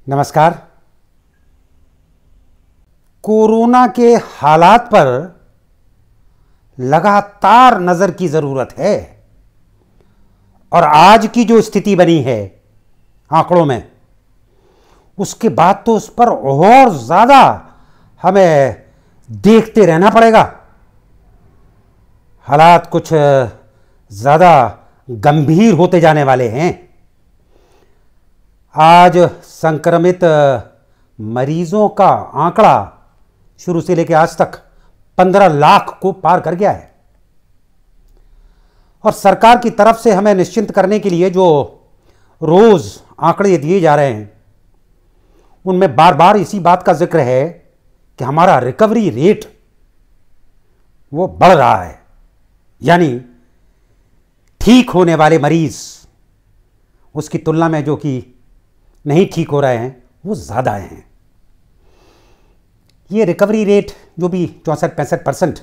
नमस्कार। कोरोना के हालात पर लगातार नजर की जरूरत है और आज की जो स्थिति बनी है आंकड़ों में, उसके बाद तो उस पर और ज्यादा हमें देखते रहना पड़ेगा। हालात कुछ ज्यादा गंभीर होते जाने वाले हैं। आज संक्रमित मरीजों का आंकड़ा शुरू से लेकर आज तक 15 लाख को पार कर गया है और सरकार की तरफ से हमें निश्चिंत करने के लिए जो रोज आंकड़े दिए जा रहे हैं, उनमें बार बार इसी बात का जिक्र है कि हमारा रिकवरी रेट वो बढ़ रहा है, यानी ठीक होने वाले मरीज उसकी तुलना में जो कि नहीं ठीक हो रहे हैं वो ज़्यादा हैं। ये रिकवरी रेट जो भी 64-65%,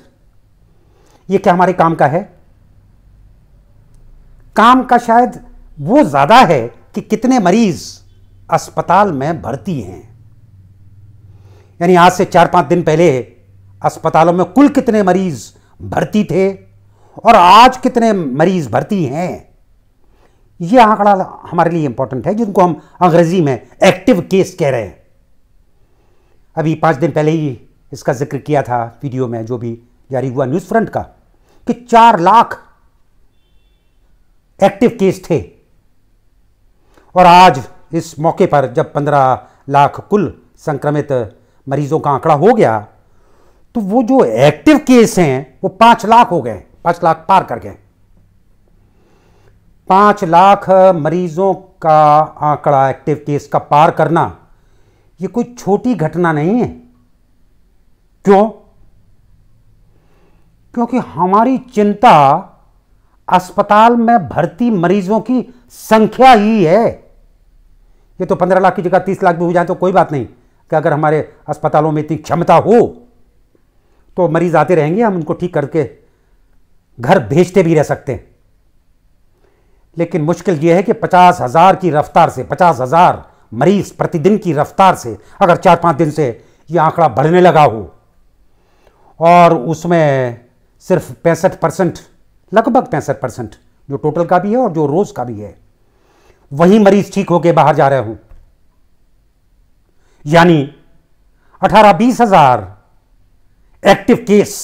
ये क्या हमारे काम का है? काम का शायद वो ज़्यादा है कि कितने मरीज अस्पताल में भर्ती हैं, यानी आज से 4-5 दिन पहले अस्पतालों में कुल कितने मरीज भर्ती थे और आज कितने मरीज भर्ती हैं। यह आंकड़ा हमारे लिए इंपॉर्टेंट है, जिनको हम अंग्रेजी में एक्टिव केस कह रहे हैं। अभी 5 दिन पहले ही इसका जिक्र किया था वीडियो में जो भी जारी हुआ न्यूज फ्रंट का, कि 4 लाख एक्टिव केस थे और आज इस मौके पर जब 15 लाख कुल संक्रमित मरीजों का आंकड़ा हो गया, तो वो जो एक्टिव केस हैं वो 5 लाख हो गए, 5 लाख पार कर गए। 5 लाख मरीजों का आंकड़ा एक्टिव केस का पार करना ये कोई छोटी घटना नहीं है। क्यों? क्योंकि हमारी चिंता अस्पताल में भर्ती मरीजों की संख्या ही है। ये तो 15 लाख की जगह 30 लाख भी हो जाए तो कोई बात नहीं, कि अगर हमारे अस्पतालों में इतनी क्षमता हो तो मरीज आते रहेंगे, हम उनको ठीक करके घर भेजते भी रह सकते हैं। लेकिन मुश्किल यह है कि 50,000 की रफ्तार से, 50,000 मरीज प्रतिदिन की रफ्तार से अगर 4-5 दिन से यह आंकड़ा बढ़ने लगा हो और उसमें सिर्फ 65%, लगभग 65% जो टोटल का भी है और जो रोज का भी है, वही मरीज ठीक होकर बाहर जा रहे हों, यानी 18-20 हजार एक्टिव केस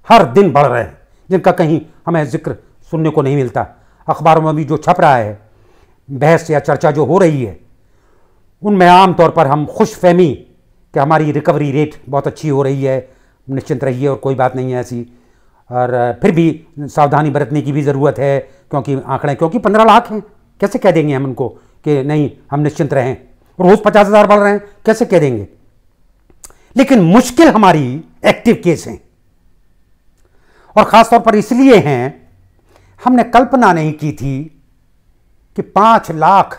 हर दिन बढ़ रहे हैं, जिनका कहीं हमें जिक्र सुनने को नहीं मिलता। अखबारों में भी जो छप रहा है, बहस या चर्चा जो हो रही है, उनमें आमतौर पर हम खुशफहमी कि हमारी रिकवरी रेट बहुत अच्छी हो रही है, निश्चिंत रहिए और कोई बात नहीं है ऐसी, और फिर भी सावधानी बरतने की भी ज़रूरत है क्योंकि 15 लाख हैं, कैसे कह देंगे हम उनको कि नहीं हम निश्चिंत रहें। रोज़ 50,000 बढ़ रहे हैं, कैसे कह देंगे। लेकिन मुश्किल हमारी एक्टिव केस हैं और ख़ास तौर पर इसलिए हैं, हमने कल्पना नहीं की थी कि 5 लाख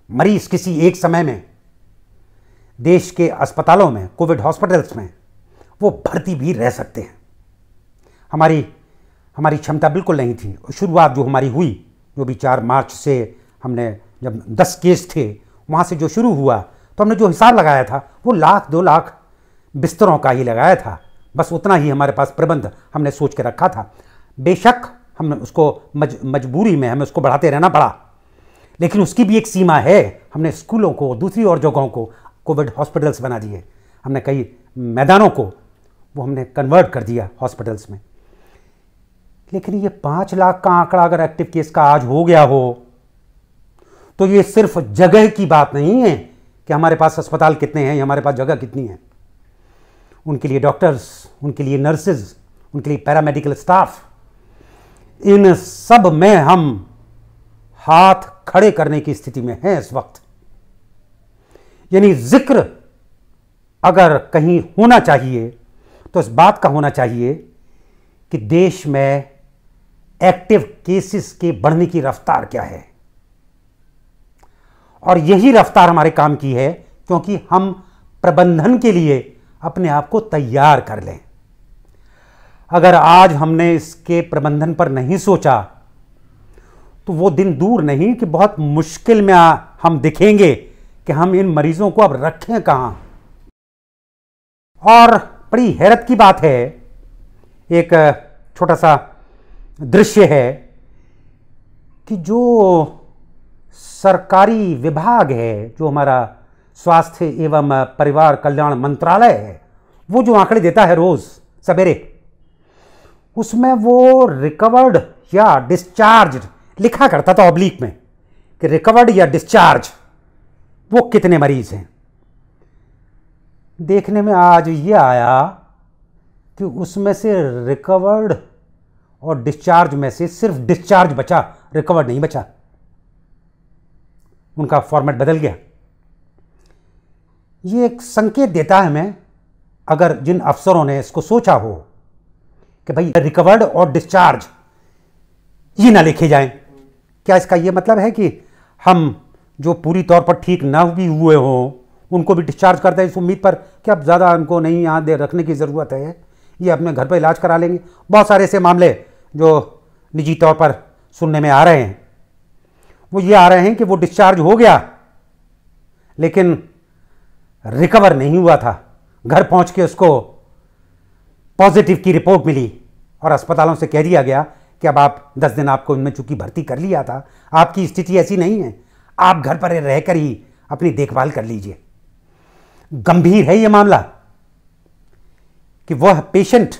मरीज किसी एक समय में देश के अस्पतालों में, कोविड हॉस्पिटल्स में वो भर्ती भी रह सकते हैं। हमारी क्षमता बिल्कुल नहीं थी। शुरुआत जो हमारी हुई, जो भी 4 मार्च से हमने जब 10 केस थे वहाँ से जो शुरू हुआ, तो हमने जो हिसाब लगाया था वो 1-2 लाख बिस्तरों का ही लगाया था। बस उतना ही हमारे पास प्रबंध हमने सोच के रखा था। बेशक हमने उसको मजबूरी में हमें उसको बढ़ाते रहना पड़ा, लेकिन उसकी भी एक सीमा है। हमने स्कूलों को, दूसरी और जगहों को कोविड हॉस्पिटल्स बना दिए, हमने कई मैदानों को वो हमने कन्वर्ट कर दिया हॉस्पिटल्स में। लेकिन ये 5 लाख का आंकड़ा अगर एक्टिव केस का आज हो गया हो, तो ये सिर्फ जगह की बात नहीं है कि हमारे पास अस्पताल कितने हैं या हमारे पास जगह कितनी है। उनके लिए डॉक्टर्स, उनके लिए नर्सेज, उनके लिए पैरामेडिकल स्टाफ, इन सब में हम हाथ खड़े करने की स्थिति में हैं इस वक्त। यानी जिक्र अगर कहीं होना चाहिए तो इस बात का होना चाहिए कि देश में एक्टिव केसेस के बढ़ने की रफ्तार क्या है, और यही रफ्तार हमारे काम की है क्योंकि हम प्रबंधन के लिए अपने आप को तैयार कर लें। अगर आज हमने इसके प्रबंधन पर नहीं सोचा तो वो दिन दूर नहीं कि बहुत मुश्किल में हम दिखेंगे कि हम इन मरीजों को अब रखें कहाँ। और बड़ी हैरत की बात है, एक छोटा सा दृश्य है कि जो सरकारी विभाग है, जो हमारा स्वास्थ्य एवं परिवार कल्याण मंत्रालय है, वो जो आंकड़े देता है रोज सवेरे, उसमें वो रिकवर्ड या डिस्चार्ज लिखा करता था ऑब्लिक में कि रिकवर्ड या डिस्चार्ज वो कितने मरीज हैं। देखने में आज ये आया कि उसमें से रिकवर्ड और डिस्चार्ज में से सिर्फ डिस्चार्ज बचा, रिकवर्ड नहीं बचा। उनका फॉर्मेट बदल गया। ये एक संकेत देता है हमें, अगर जिन अफसरों ने इसको सोचा हो कि भाई रिकवर्ड और डिस्चार्ज ये ना लिखे जाएं, क्या इसका ये मतलब है कि हम जो पूरी तौर पर ठीक ना भी हुए हों उनको भी डिस्चार्ज करते हैं इस उम्मीद पर कि अब ज़्यादा उनको नहीं यहाँ दे रखने की ज़रूरत है, ये अपने घर पर इलाज करा लेंगे। बहुत सारे ऐसे मामले जो निजी तौर पर सुनने में आ रहे हैं, वो ये आ रहे हैं कि वो डिस्चार्ज हो गया लेकिन रिकवर नहीं हुआ था। घर पहुंच के उसको पॉजिटिव की रिपोर्ट मिली और अस्पतालों से कह दिया गया कि अब आप 10 दिन आपको इनमें चूंकि भर्ती कर लिया था, आपकी स्थिति ऐसी नहीं है, आप घर पर रहकर ही अपनी देखभाल कर लीजिए। गंभीर है यह मामला कि वह पेशेंट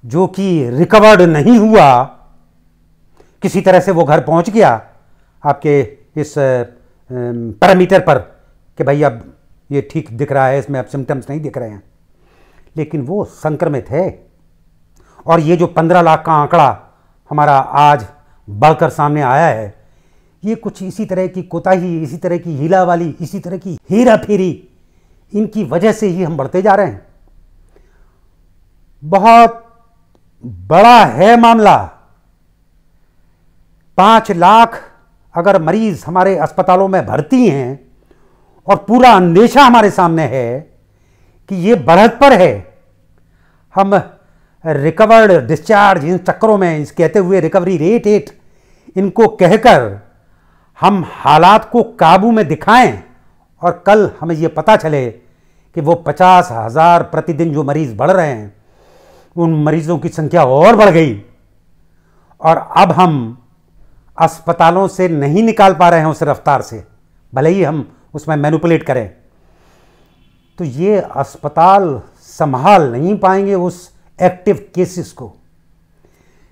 जो कि रिकवर्ड नहीं हुआ, किसी तरह से वो घर पहुंच गया आपके इस पैरामीटर पर कि भाई अब ये ठीक दिख रहा है, इसमें अब सिम्टम्स नहीं दिख रहे हैं, लेकिन वो संक्रमित है। और ये जो 15 लाख का आंकड़ा हमारा आज बढ़कर सामने आया है, ये कुछ इसी तरह की कोताही, इसी तरह की हीला वाली, इसी तरह की हेरा फेरी, इनकी वजह से ही हम बढ़ते जा रहे हैं। बहुत बड़ा है मामला। 5 लाख अगर मरीज हमारे अस्पतालों में भर्ती हैं और पूरा अंदेशा हमारे सामने है कि ये बढ़त पर है, हम रिकवर्ड डिस्चार्ज इन चक्करों में इस कहते हुए रिकवरी रेट इनको कहकर हम हालात को काबू में दिखाएं और कल हमें ये पता चले कि वो 50,000 प्रतिदिन जो मरीज बढ़ रहे हैं, उन मरीजों की संख्या और बढ़ गई और अब हम अस्पतालों से नहीं निकाल पा रहे हैं उस रफ्तार से, भले ही हम उसमें मैनिपुलेट करें, तो ये अस्पताल संभाल नहीं पाएंगे उस एक्टिव केसेस को।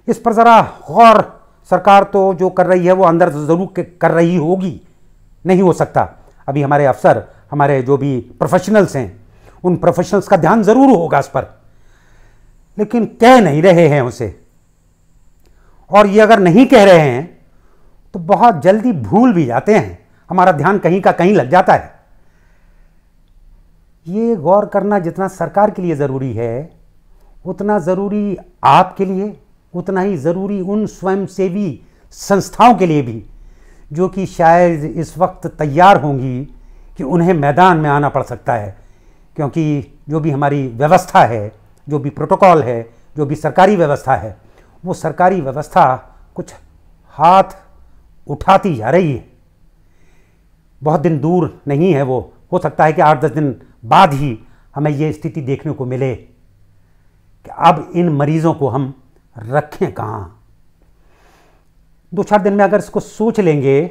इस पर ज़रा गौर सरकार तो जो कर रही है वो अंदर ज़रूर कर रही होगी, नहीं हो सकता अभी हमारे अफसर, हमारे जो भी प्रोफेशनल्स हैं, उन प्रोफेशनल्स का ध्यान ज़रूर होगा इस पर, लेकिन कह नहीं रहे हैं उसे। और ये अगर नहीं कह रहे हैं तो बहुत जल्दी भूल भी जाते हैं, हमारा ध्यान कहीं का कहीं लग जाता है। ये गौर करना जितना सरकार के लिए ज़रूरी है, उतना ज़रूरी आपके लिए, उतना ही ज़रूरी उन स्वयंसेवी संस्थाओं के लिए भी जो कि शायद इस वक्त तैयार होंगी कि उन्हें मैदान में आना पड़ सकता है, क्योंकि जो भी हमारी व्यवस्था है, जो भी प्रोटोकॉल है, जो भी सरकारी व्यवस्था है, वो सरकारी व्यवस्था कुछ हाथ उठाती जा रही है। बहुत दिन दूर नहीं है वो, हो सकता है कि 8-10 दिन बाद ही हमें ये स्थिति देखने को मिले कि अब इन मरीजों को हम रखें कहाँ। 2-4 दिन में अगर इसको सोच लेंगे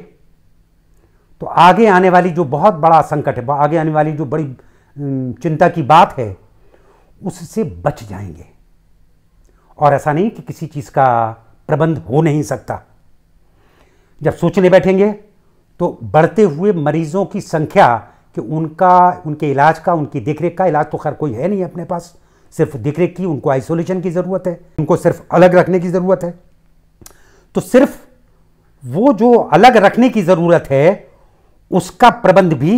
तो आगे आने वाली जो बहुत बड़ा संकट है, आगे आने वाली जो बड़ी चिंता की बात है, उससे बच जाएंगे। और ऐसा नहीं कि किसी चीज़ का प्रबंध हो नहीं सकता। जब सोचने बैठेंगे तो बढ़ते हुए मरीजों की संख्या कि उनके इलाज का, उनकी देखरेख का, इलाज तो खैर कोई है नहीं अपने पास, सिर्फ देखरेख की, उनको आइसोलेशन की ज़रूरत है, उनको सिर्फ अलग रखने की ज़रूरत है। तो सिर्फ वो जो अलग रखने की ज़रूरत है उसका प्रबंध भी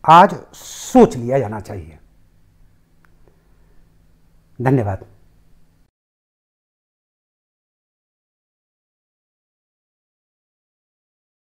आज सोच लिया जाना चाहिए। धन्यवाद।